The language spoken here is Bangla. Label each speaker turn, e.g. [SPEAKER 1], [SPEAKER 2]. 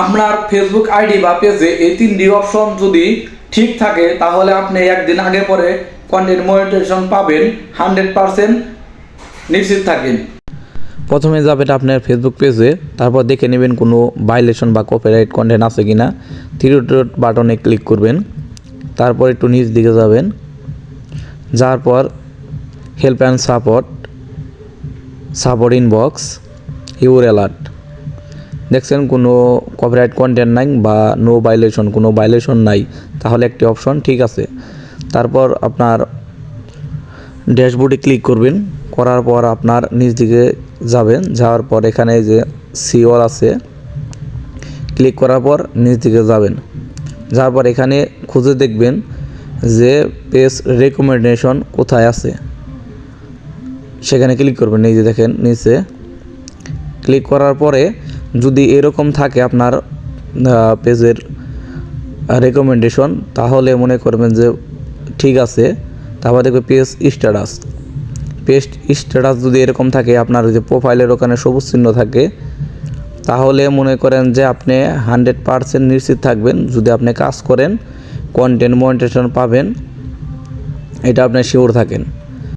[SPEAKER 1] আপনার ফেসবুক আইডি বা পেজে এই তিনটি অপশন যদি ঠিক থাকে তাহলে আপনি একদিন আগে পরে কন্টেন্ট মনিটাইজেশন পাবেন 100% নিশ্চিত থাকেন।
[SPEAKER 2] প্রথমে যাবেন আপনার ফেসবুক পেজে, তারপর দেখে নেবেন কোনো ভাইলেশন বা কপিরাইট কন্টেন্ট আছে কিনা। থ্রি ডট বাটনে ক্লিক করবেন, তারপর একটু নিচ দিকে যাবেন, যাওয়ার পর help and support inbox your alert. দেখছেন কোনো কপিরাইট কন্টেন্ট নাই বা কোনো ভাইলেশন নাই, তাহলে একটি অপশন ঠিক আছে। তারপর আপনার ড্যাশবোর্ডে ক্লিক করবেন, করার পর আপনার নিচ দিকে যাবেন, যাওয়ার পর এখানে যে সিওল আছে ক্লিক করার পর নিচ দিকে যাবেন, যাওয়ার পর এখানে খুঁজে দেখবেন যে পেজ রেকমেন্ডেশন কোথায় আছে, সেখানে ক্লিক করবেন। এই যে দেখেন নিচে ক্লিক করার পরে যদি এরকম থাকে আপনার পেজের রেকমেন্ডেশন, তাহলে মনে করবেন যে ঠিক আছে। তারপর দেখবে পেজ স্ট্যাটাস যদি এরকম থাকে, আপনার যে প্রোফাইলের ওখানে সবুজ চিহ্ন থাকে, তাহলে মনে করেন যে আপনি 100% নিশ্চিত থাকবেন যদি আপনি কাজ করেন কন্টেন্ট মনিটাইজেশন পাবেন, এটা আপনি শিওর থাকেন।